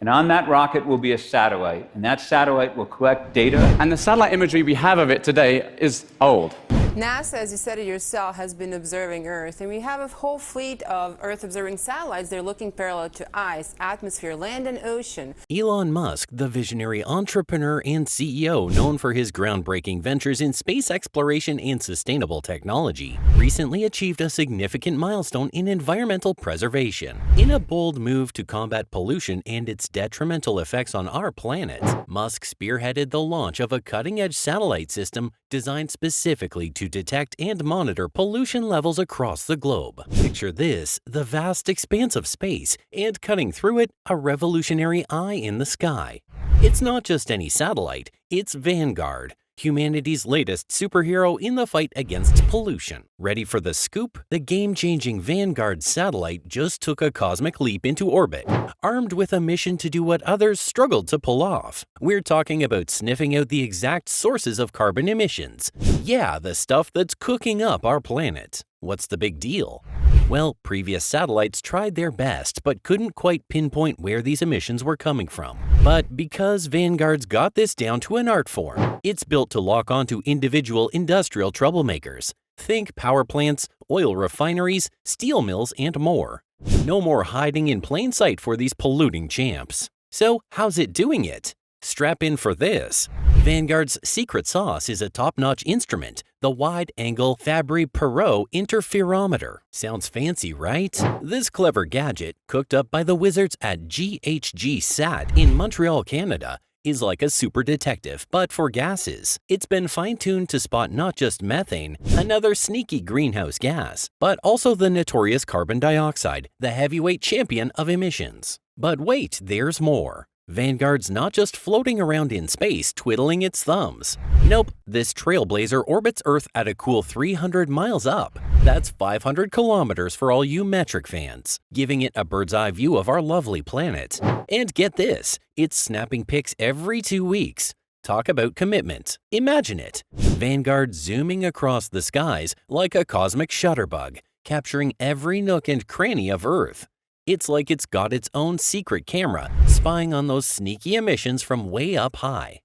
And on that rocket will be a satellite, and that satellite will collect data. And the satellite imagery we have of it today is old. NASA, as you said it yourself, has been observing Earth, and we have a whole fleet of Earth-observing satellites. They're looking parallel to ice, atmosphere, land, and ocean. Elon Musk, the visionary entrepreneur and CEO known for his groundbreaking ventures in space exploration and sustainable technology, recently achieved a significant milestone in environmental preservation. In a bold move to combat pollution and its detrimental effects on our planet, Musk spearheaded the launch of a cutting-edge satellite system designed specifically to detect and monitor pollution levels across the globe. Picture this, the vast expanse of space, and cutting through it, a revolutionary eye in the sky. It's not just any satellite, it's Vanguard, humanity's latest superhero in the fight against pollution. Ready for the scoop? The game-changing Vanguard satellite just took a cosmic leap into orbit, armed with a mission to do what others struggled to pull off. We're talking about sniffing out the exact sources of carbon emissions. Yeah, the stuff that's cooking up our planet. What's the big deal? Well, previous satellites tried their best but couldn't quite pinpoint where these emissions were coming from. But because Vanguard's got this down to an art form, it's built to lock onto individual industrial troublemakers. Think power plants, oil refineries, steel mills, and more. No more hiding in plain sight for these polluting champs. So, how's it doing it? Strap in for this. Vanguard's secret sauce is a top-notch instrument, the Wide Angle Fabry Pérot Interferometer. Sounds fancy, right? This clever gadget, cooked up by the wizards at GHG Sat in Montreal, Canada, is like a super detective, but for gases. It's been fine-tuned to spot not just methane, another sneaky greenhouse gas, but also the notorious carbon dioxide, the heavyweight champion of emissions. But wait, there's more. Vanguard's not just floating around in space twiddling its thumbs. Nope, this trailblazer orbits Earth at a cool 300 miles up. That's 500 kilometers for all you metric fans, giving it a bird's-eye view of our lovely planet. And get this, it's snapping pics every 2 weeks. Talk about commitment. Imagine it. Vanguard zooming across the skies like a cosmic shutterbug, capturing every nook and cranny of Earth. It's like it's got its own secret camera, spying on those sneaky emissions from way up high.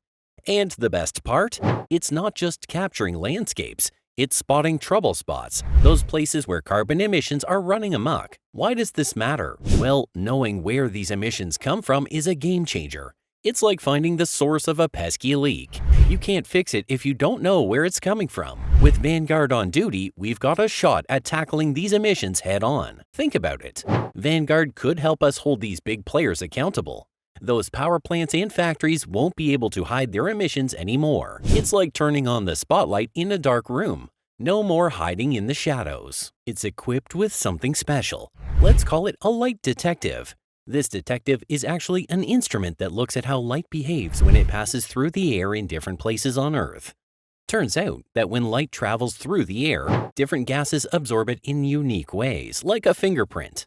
And the best part? It's not just capturing landscapes, it's spotting trouble spots, those places where carbon emissions are running amok. Why does this matter? Well, knowing where these emissions come from is a game changer. It's like finding the source of a pesky leak. You can't fix it if you don't know where it's coming from. With Vanguard on duty, we've got a shot at tackling these emissions head on. Think about it. Vanguard could help us hold these big players accountable. Those power plants and factories won't be able to hide their emissions anymore. It's like turning on the spotlight in a dark room. No more hiding in the shadows. It's equipped with something special. Let's call it a light detective. This detective is actually an instrument that looks at how light behaves when it passes through the air in different places on Earth. Turns out that when light travels through the air, different gases absorb it in unique ways, like a fingerprint.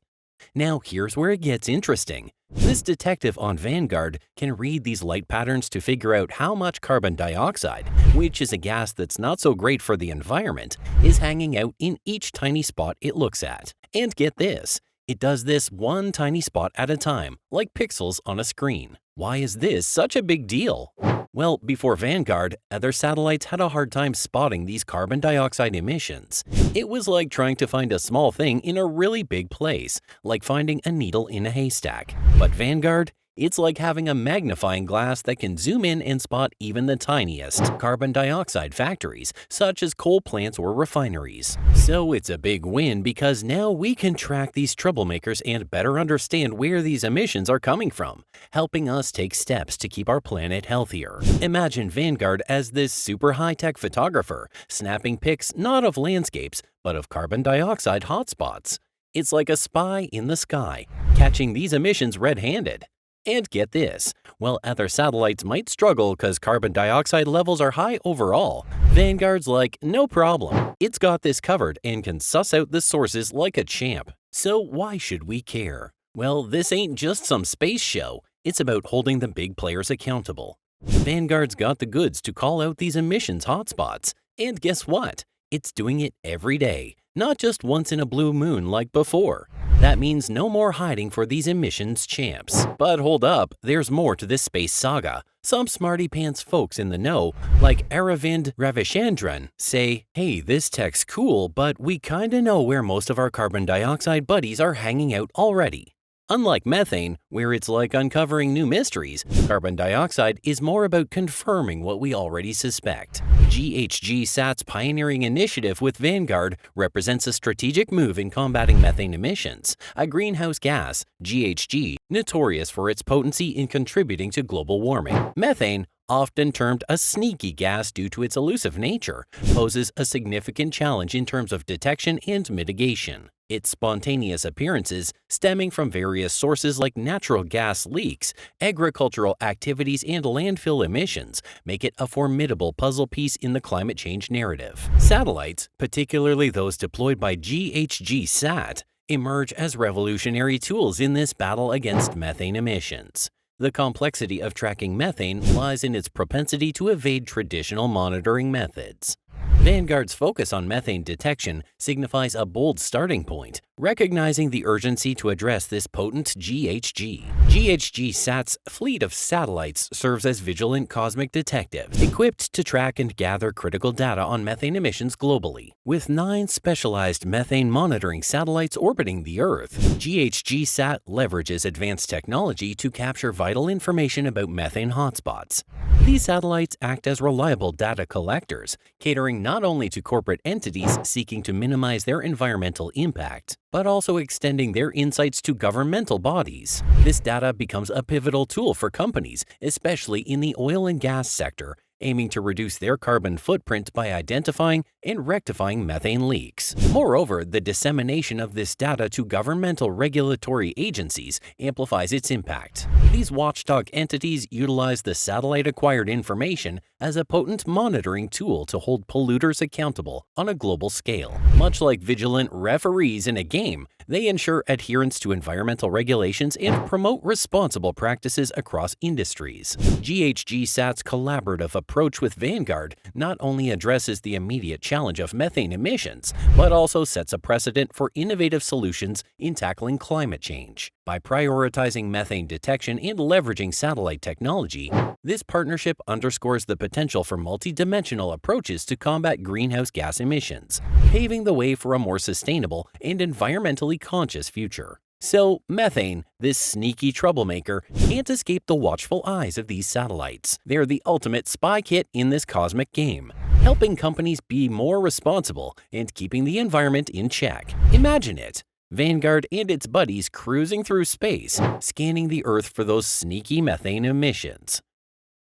Now here's where it gets interesting. This detective on Vanguard can read these light patterns to figure out how much carbon dioxide, which is a gas that's not so great for the environment, is hanging out in each tiny spot it looks at. And get this, it does this one tiny spot at a time, like pixels on a screen. Why is this such a big deal? Well, before Vanguard, other satellites had a hard time spotting these carbon dioxide emissions. It was like trying to find a small thing in a really big place, like finding a needle in a haystack. But Vanguard, it's like having a magnifying glass that can zoom in and spot even the tiniest carbon dioxide factories, such as coal plants or refineries. So it's a big win because now we can track these troublemakers and better understand where these emissions are coming from, helping us take steps to keep our planet healthier. Imagine Vanguard as this super high-tech photographer, snapping pics not of landscapes, but of carbon dioxide hotspots. It's like a spy in the sky, catching these emissions red-handed. And get this, while other satellites might struggle because carbon dioxide levels are high overall, Vanguard's like, no problem. It's got this covered and can suss out the sources like a champ. So why should we care? Well, this ain't just some space show. It's about holding the big players accountable. Vanguard's got the goods to call out these emissions hotspots. And guess what? It's doing it every day, not just once in a blue moon like before. That means no more hiding for these emissions champs. But hold up, there's more to this space saga. Some smarty pants folks in the know, like Aravind Ravichandran, say, hey, this tech's cool, but we kinda know where most of our carbon dioxide buddies are hanging out already. Unlike methane, where it's like uncovering new mysteries, carbon dioxide is more about confirming what we already suspect. GHG-SAT's pioneering initiative with Vanguard represents a strategic move in combating methane emissions, a greenhouse gas, GHG, notorious for its potency in contributing to global warming. Methane, often termed a sneaky gas due to its elusive nature, poses a significant challenge in terms of detection and mitigation. Its spontaneous appearances, stemming from various sources like natural gas leaks, agricultural activities, and landfill emissions, make it a formidable puzzle piece in the climate change narrative. Satellites, particularly those deployed by GHG-SAT, emerge as revolutionary tools in this battle against methane emissions. The complexity of tracking methane lies in its propensity to evade traditional monitoring methods. Vanguard's focus on methane detection signifies a bold starting point, recognizing the urgency to address this potent GHG. GHG-SAT's fleet of satellites serves as vigilant cosmic detectives, equipped to track and gather critical data on methane emissions globally. With 9 specialized methane monitoring satellites orbiting the Earth, GHG-SAT leverages advanced technology to capture vital information about methane hotspots. These satellites act as reliable data collectors, catering not only to corporate entities seeking to minimize their environmental impact, but also extending their insights to governmental bodies. This data becomes a pivotal tool for companies, especially in the oil and gas sector, aiming to reduce their carbon footprint by identifying and rectifying methane leaks. Moreover, the dissemination of this data to governmental regulatory agencies amplifies its impact. These watchdog entities utilize the satellite-acquired information as a potent monitoring tool to hold polluters accountable on a global scale. Much like vigilant referees in a game, they ensure adherence to environmental regulations and promote responsible practices across industries. GHG-SAT's collaborative approach with Vanguard not only addresses the immediate challenge of methane emissions, but also sets a precedent for innovative solutions in tackling climate change. By prioritizing methane detection and leveraging satellite technology, this partnership underscores the potential for multidimensional approaches to combat greenhouse gas emissions, paving the way for a more sustainable and environmentally conscious future. So, methane, this sneaky troublemaker, can't escape the watchful eyes of these satellites. They're the ultimate spy kit in this cosmic game, helping companies be more responsible and keeping the environment in check. Imagine it. Vanguard and its buddies cruising through space, scanning the Earth for those sneaky methane emissions.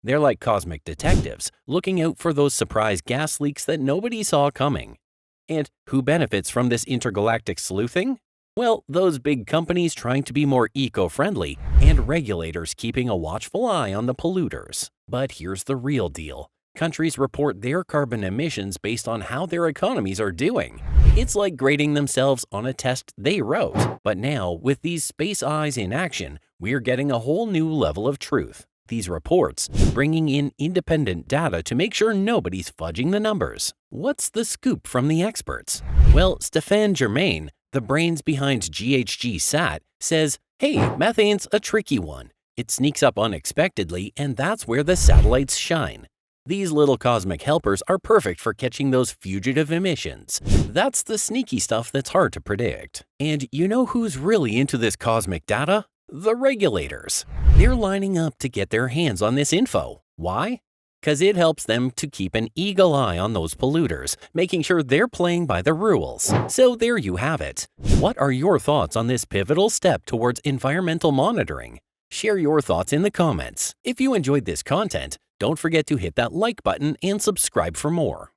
They're like cosmic detectives, looking out for those surprise gas leaks that nobody saw coming. And who benefits from this intergalactic sleuthing? Well, those big companies trying to be more eco-friendly and regulators keeping a watchful eye on the polluters. But here's the real deal. Countries report their carbon emissions based on how their economies are doing. It's like grading themselves on a test they wrote. But now, with these space eyes in action, we're getting a whole new level of truth. These reports, bringing in independent data to make sure nobody's fudging the numbers. What's the scoop from the experts? Well, Stéphane Germain, the brains behind GHG-SAT, says, hey, methane's a tricky one. It sneaks up unexpectedly, and that's where the satellites shine. These little cosmic helpers are perfect for catching those fugitive emissions. That's the sneaky stuff that's hard to predict. And you know who's really into this cosmic data? The regulators. They're lining up to get their hands on this info. Why? Because it helps them to keep an eagle eye on those polluters, making sure they're playing by the rules. So there you have it. What are your thoughts on this pivotal step towards environmental monitoring? Share your thoughts in the comments. If you enjoyed this content, don't forget to hit that like button and subscribe for more.